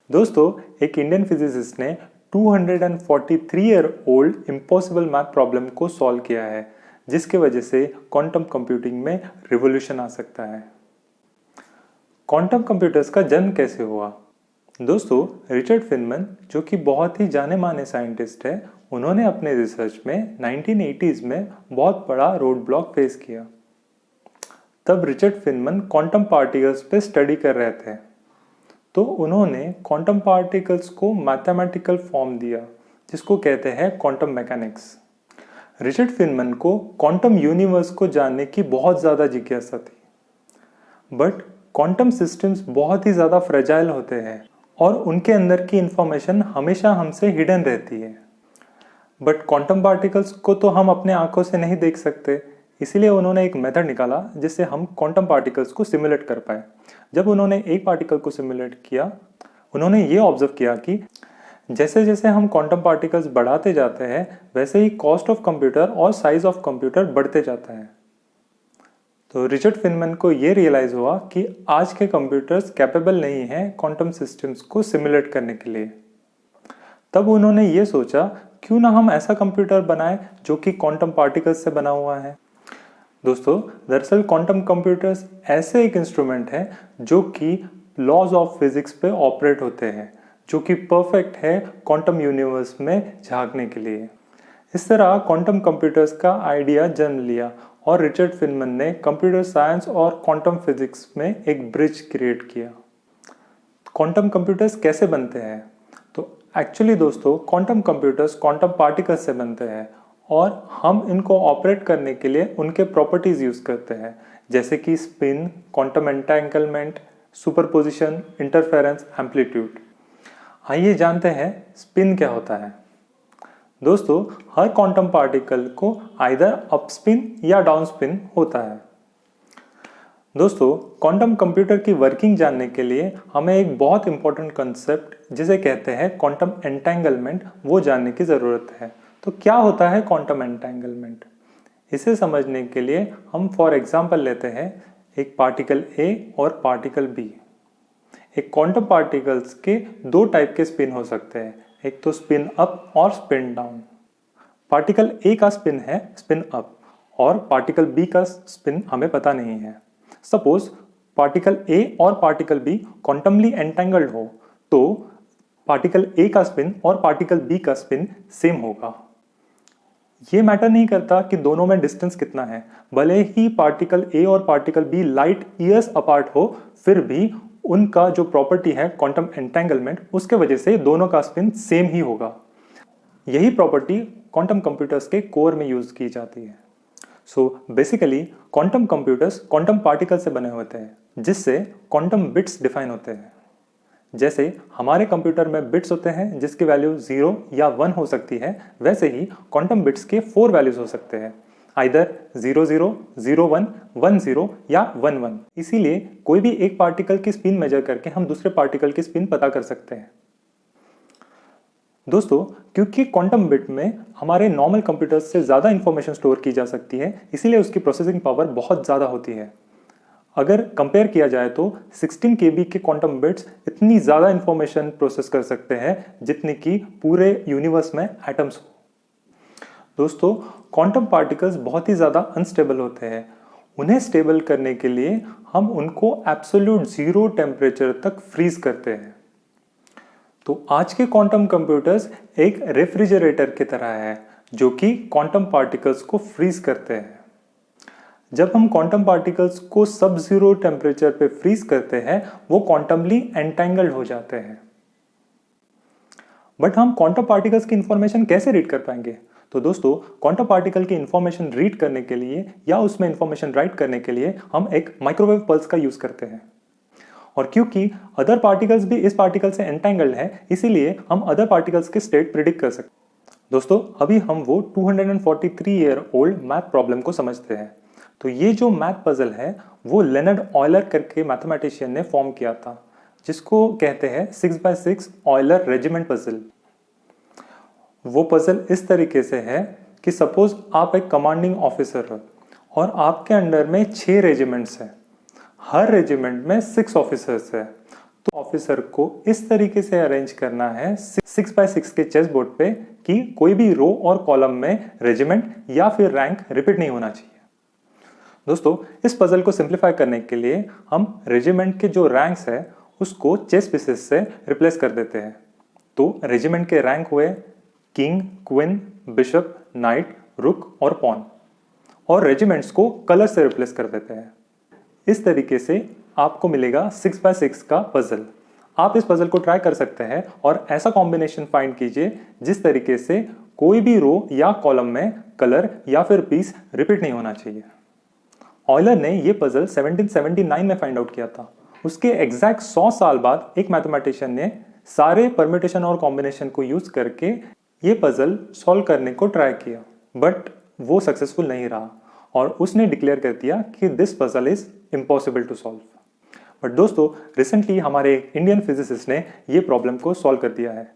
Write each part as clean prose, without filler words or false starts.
दोस्तों, एक Indian physicist ने 243 year old impossible math problem को सॉल्व किया है, जिसके वजह से क्वांटम कंप्यूटिंग में रिवॉल्यूशन आ सकता है। क्वांटम कंप्यूटर्स का जन्म कैसे हुआ? दोस्तों, रिचर्ड फिनमन, जो कि बहुत ही जाने माने साइंटिस्ट है, उन्होंने अपने रिसर्च में 1980s में बहुत बड़ा रोड ब्लॉक फेस किया। तब रिचर्ड फिनमन क्वांटम पार्टिकल्स पे स्टडी कर रहे थे, तो उन्होंने क्वांटम पार्टिकल्स को मैथमेटिकल फॉर्म दिया, जिसको कहते हैं क्वांटम मैकेनिक्स। रिचर्ड फिनमन को क्वांटम यूनिवर्स को जानने की बहुत ज़्यादा जिज्ञासा थी, बट क्वांटम सिस्टम्स बहुत ही ज़्यादा फ्रेजाइल होते हैं और उनके अंदर की इंफॉर्मेशन हमेशा हमसे हिडन रहती है। बट क्वांटम पार्टिकल्स को तो हम अपने आंखों से नहीं देख सकते, इसीलिए उन्होंने एक मेथड निकाला जिससे हम क्वांटम पार्टिकल्स को सिमुलेट कर पाए। जब उन्होंने एक पार्टिकल को सिमुलेट किया, उन्होंने ये ऑब्जर्व किया कि जैसे जैसे हम क्वांटम पार्टिकल्स बढ़ाते जाते हैं, वैसे ही कॉस्ट ऑफ कंप्यूटर और साइज ऑफ कंप्यूटर बढ़ते जाता है। तो रिचर्ड फिनमन को ये रियलाइज हुआ कि आज के कंप्यूटर्स कैपेबल नहीं हैं क्वांटम सिस्टम्स को सिमुलेट करने के लिए। तब उन्होंने ये सोचा, क्यों ना हम ऐसा कंप्यूटर बनाएं जो कि क्वांटम पार्टिकल्स से बना हुआ है। दोस्तों, दरअसल क्वांटम कंप्यूटर्स ऐसे एक इंस्ट्रूमेंट है जो कि लॉज ऑफ फिजिक्स पे ऑपरेट होते हैं, जो कि परफेक्ट है क्वांटम यूनिवर्स में झांकने के लिए। इस तरह क्वांटम कंप्यूटर्स का आइडिया जन्म लिया और रिचर्ड फिनमन ने कंप्यूटर साइंस और क्वांटम फिजिक्स में एक ब्रिज क्रिएट किया। क्वांटम कंप्यूटर्स कैसे बनते हैं? तो एक्चुअली दोस्तों, क्वांटम कंप्यूटर्स क्वांटम पार्टिकल्स से बनते हैं और हम इनको ऑपरेट करने के लिए उनके प्रॉपर्टीज यूज करते हैं, जैसे कि spin, quantum entanglement, superposition, interference, amplitude. आइए जानते हैं स्पिन क्या होता है। दोस्तों, हर क्वांटम पार्टिकल को आइदर अप स्पिन या डाउन स्पिन होता है। दोस्तों, क्वांटम कंप्यूटर की वर्किंग जानने के लिए हमें एक बहुत इंपॉर्टेंट कंसेप्ट, जिसे कहते हैं क्वांटम एंटेंगलमेंट, वो जानने की ज़रूरत है। तो क्या होता है क्वांटम एंटेंगलमेंट? इसे समझने के लिए हम फॉर एग्जांपल लेते हैं एक पार्टिकल ए और पार्टिकल बी। एक क्वांटम पार्टिकल्स के दो टाइप के स्पिन हो सकते हैं, एक तो स्पिन अप और स्पिन डाउन। पार्टिकल ए का स्पिन है स्पिन अप और पार्टिकल बी का स्पिन हमें पता नहीं है। सपोज पार्टिकल ए और पार्टिकल बी क्वांटमली एंटेंगल्ड हो, तो पार्टिकल ए का स्पिन और पार्टिकल बी का स्पिन सेम होगा। ये मैटर नहीं करता कि दोनों में डिस्टेंस कितना है, भले ही पार्टिकल ए और particle B light years apart हो, फिर भी उनका जो प्रॉपर्टी है क्वांटम एंटेंगलमेंट, उसके वजह से दोनों का स्पिन सेम ही होगा। यही प्रॉपर्टी क्वांटम कंप्यूटर्स के कोर में यूज की जाती है। So basically quantum computers quantum particle से बने होते हैं, जिससे क्वांटम बिट्स डिफाइन होते हैं। जैसे हमारे कंप्यूटर में बिट्स होते हैं जिसकी वैल्यू 0 या 1 हो सकती है, वैसे ही क्वांटम बिट्स के 4 वैल्यूज हो सकते हैं, आइदर 00, 01, 10 या 11। इसीलिए कोई भी एक पार्टिकल की स्पिन मेजर करके हम दूसरे पार्टिकल की स्पिन पता कर सकते हैं। दोस्तों, क्योंकि क्वांटम बिट में हमारे नॉर्मल कंप्यूटर्स से ज़्यादा इंफॉर्मेशन स्टोर की जा सकती है, इसीलिए उसकी प्रोसेसिंग पावर बहुत ज़्यादा होती है। अगर कंपेयर किया जाए तो 16 KB के क्वांटम बिट्स इतनी ज़्यादा इंफॉर्मेशन प्रोसेस कर सकते हैं जितनी कि पूरे यूनिवर्स में एटम्स हो। दोस्तों, क्वांटम पार्टिकल्स बहुत ही ज़्यादा अनस्टेबल होते हैं। उन्हें स्टेबल करने के लिए हम उनको एब्सोल्यूट 0 टेम्परेचर तक फ्रीज करते हैं। तो आज के क्वांटम कंप्यूटर्स एक रेफ्रिजरेटर की तरह है, जो कि क्वांटम पार्टिकल्स को फ्रीज करते हैं। जब हम क्वांटम पार्टिकल्स को सब 0 टेम्परेचर पे फ्रीज करते हैं, वो क्वांटमली एंटेंगल्ड हो जाते हैं। बट हम क्वांटम पार्टिकल्स की इंफॉर्मेशन कैसे रीड कर पाएंगे? तो दोस्तों, क्वांटम पार्टिकल की इंफॉर्मेशन रीड करने के लिए या उसमें इंफॉर्मेशन राइट करने के लिए हम एक माइक्रोवेव पल्स का यूज करते हैं। और क्योंकि अदर पार्टिकल्स भी इस पार्टिकल से एंटेंगल्ड है, इसीलिए हम अदर पार्टिकल्स के स्टेट प्रिडिक्ट कर सकते हैं। दोस्तों, अभी हम वो 243 ईयर ओल्ड मैथ प्रॉब्लम को समझते हैं। तो ये जो मैथ पजल है, वो लेनर्ड ऑयलर करके मैथमेटिशियन ने फॉर्म किया था, जिसको कहते हैं 6x6 ऑयलर रेजिमेंट पजल। वो पजल इस तरीके से है कि सपोज आप एक कमांडिंग ऑफिसर हो और आपके अंडर में 6 रेजिमेंट्स हैं, हर रेजिमेंट में 6 ऑफिसर्स हैं। तो ऑफिसर को इस तरीके से अरेंज करना है 6x6 के चेस बोर्ड पे कि कोई भी रो और कॉलम में रेजिमेंट या फिर रैंक रिपीट नहीं होना चाहिए। दोस्तों, इस पजल को सिंप्लीफाई करने के लिए हम रेजिमेंट के जो रैंक्स है उसको चेस पीसेस से रिप्लेस कर देते हैं। तो रेजिमेंट के रैंक हुए किंग, क्वीन, बिशप, नाइट, रुक और पॉन, और रेजिमेंट्स को कलर से रिप्लेस कर देते हैं। इस तरीके से आपको मिलेगा 6x6 का पजल। आप इस पजल को ट्राई कर सकते हैं और ऐसा कॉम्बिनेशन फाइंड कीजिए जिस तरीके से कोई भी रो या कॉलम में कलर या फिर पीस रिपीट नहीं होना चाहिए। ऑयलर ने ये पजल 1779 में फाइंड आउट किया था। उसके एग्जैक्ट 100 साल बाद एक मैथमेटिशियन ने सारे परम्यूटेशन और कॉम्बिनेशन को यूज करके ये पजल सॉल्व करने को ट्राई किया, बट वो सक्सेसफुल नहीं रहा और उसने डिक्लेयर कर दिया कि this puzzle is impossible to solve. But दोस्तों, रिसेंटली हमारे इंडियन फिजिसिस्ट ने ये प्रॉब्लम को सॉल्व कर दिया है,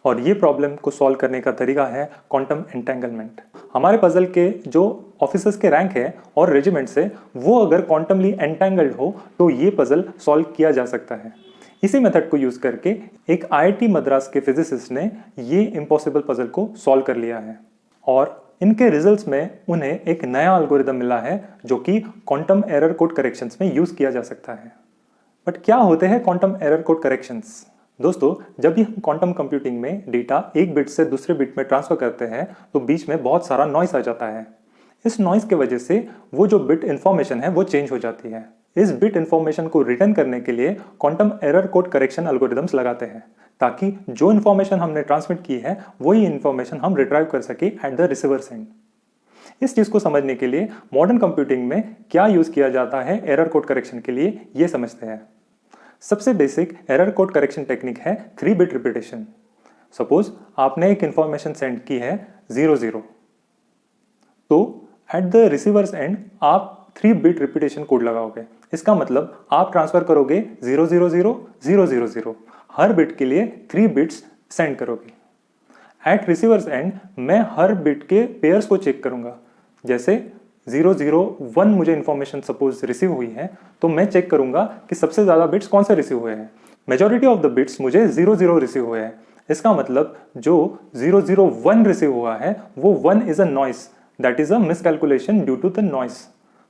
और ये प्रॉब्लम को सॉल्व करने का तरीका है क्वांटम एंटेंगलमेंट। हमारे पजल के जो ऑफिसर्स के रैंक है और रेजिमेंट्स है वो अगर क्वांटमली एंटेंगल्ड हो तो ये पजल सॉल्व किया जा सकता है। इसी मेथड को यूज करके एक IIT मद्रास के फिजिसिस्ट ने ये इम्पॉसिबल पजल को सॉल्व कर लिया है, और इनके रिजल्ट्स में उन्हें एक नया एल्गोरिदम मिला है जो कि क्वांटम एरर कोड करेक्शंस में यूज किया जा सकता है। बट क्या होते हैं क्वांटम एरर कोड करेक्शंस? दोस्तों, जब भी हम क्वांटम कंप्यूटिंग में डेटा एक बिट से दूसरे बिट में ट्रांसफर करते हैं तो बीच में बहुत सारा नॉइस आ जाता है। इस नॉइस के वजह से वो जो बिट इंफॉर्मेशन है वो चेंज हो जाती है। इस बिट इंफॉर्मेशन को रिटर्न करने के लिए quantum error code correction algorithms लगाते हैं ताकि जो इंफॉर्मेशन हमने ट्रांसमिट की है वही इंफॉर्मेशन हम रिट्राइव कर सके एट द रिसीवर्स एंड। इस चीज को समझने के लिए मॉडर्न कंप्यूटिंग में क्या यूज किया जाता है एरर कोड करेक्शन के लिए, ये समझते हैं। सबसे basic error code correction technique है 3 बिट रिपीटेशन। सपोज आपने एक इंफॉर्मेशन सेंड की है 00, तो एट द रिसीवर्स एंड आप 3 बिट रिपीटेशन कोड लगाओगे। इसका मतलब आप ट्रांसफर करोगे 000 हर बिट के लिए 3 बिट्स सेंड करोगे। एट रिसीवर्स एंड मैं हर बिट के पेयर्स को चेक करूंगा। जैसे 001 मुझे इंफॉर्मेशन सपोज रिसीव हुई है तो मैं चेक करूंगा कि सबसे ज्यादा बिट्स कौन से रिसीव हुए हैं। मेजॉरिटी ऑफ द बिट्स मुझे 00 रिसीव हुए हैं। इसका मतलब जो 001 रिसीव हुआ है वो 1 is a noise, that is a miscalculation due to the noise.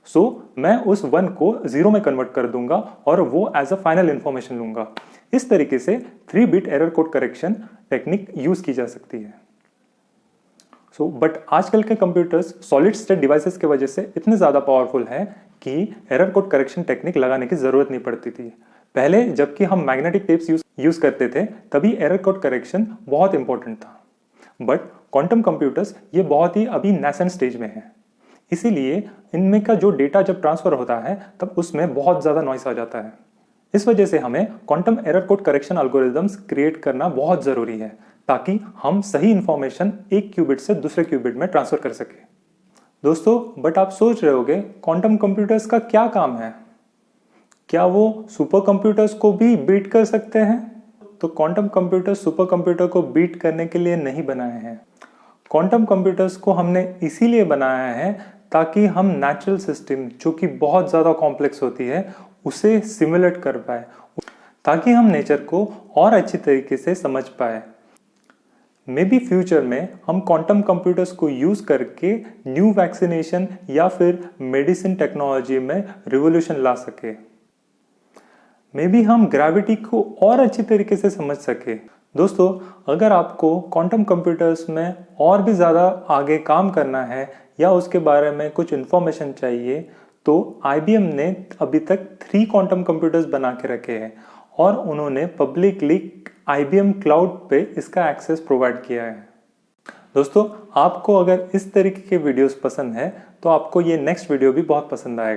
So मैं उस 1 को 0 में कन्वर्ट कर दूंगा और वो एज अ फाइनल इंफॉर्मेशन लूंगा। इस तरीके से 3 bit error code correction technique use की जा सकती है। बट आजकल के कंप्यूटर्स सॉलिड स्टेट डिवाइसेस के वजह से इतने ज़्यादा पावरफुल हैं कि एरर कोड करेक्शन टेक्निक लगाने की ज़रूरत नहीं पड़ती थी। पहले जबकि हम मैग्नेटिक टेप्स यूज करते थे तभी एरर कोड करेक्शन बहुत इंपॉर्टेंट था, बट क्वांटम कंप्यूटर्स ये बहुत ही अभी नेसेंट स्टेज में है। इसीलिए इनमें का जो डेटा जब ट्रांसफर होता है तब उसमें बहुत ज़्यादा नॉइस आ जाता है। इस वजह से हमें quantum error code correction algorithms create करना बहुत ज़रूरी है ताकि हम सही इंफॉर्मेशन एक क्यूबिट से दूसरे क्यूबिट में ट्रांसफर कर सके। दोस्तों, बट आप सोच रहे होंगे क्वांटम कंप्यूटर्स का क्या काम है? क्या वो सुपर कंप्यूटर्स को भी बीट कर सकते हैं? तो क्वांटम कंप्यूटर्स सुपर कंप्यूटर को बीट करने के लिए नहीं बनाए हैं। क्वांटम कंप्यूटर्स को हमने इसीलिए बनाया है ताकि हम नेचुरल सिस्टम जो कि बहुत ज़्यादा कॉम्प्लेक्स होती है उसे सिमुलेट कर पाए, ताकि हम नेचर को और अच्छी तरीके से समझ पाए। मे बी फ्यूचर में हम क्वांटम कंप्यूटर्स को यूज करके न्यू वैक्सीनेशन या फिर मेडिसिन टेक्नोलॉजी में रिवोल्यूशन ला सके। मे बी हम ग्रेविटी को और अच्छी तरीके से समझ सके। दोस्तों, अगर आपको क्वांटम कंप्यूटर्स में और भी ज़्यादा आगे काम करना है या उसके बारे में कुछ इन्फॉर्मेशन चाहिए तो IBM ने अभी तक 3 क्वांटम कंप्यूटर्स बना के रखे हैं और उन्होंने पब्लिकली IBM क्लाउड पे इसका एक्सेस प्रोवाइड किया है। दोस्तों, आपको अगर इस तरीके के वीडियोस पसंद है तो आपको ये नेक्स्ट वीडियो भी बहुत पसंद आएगा।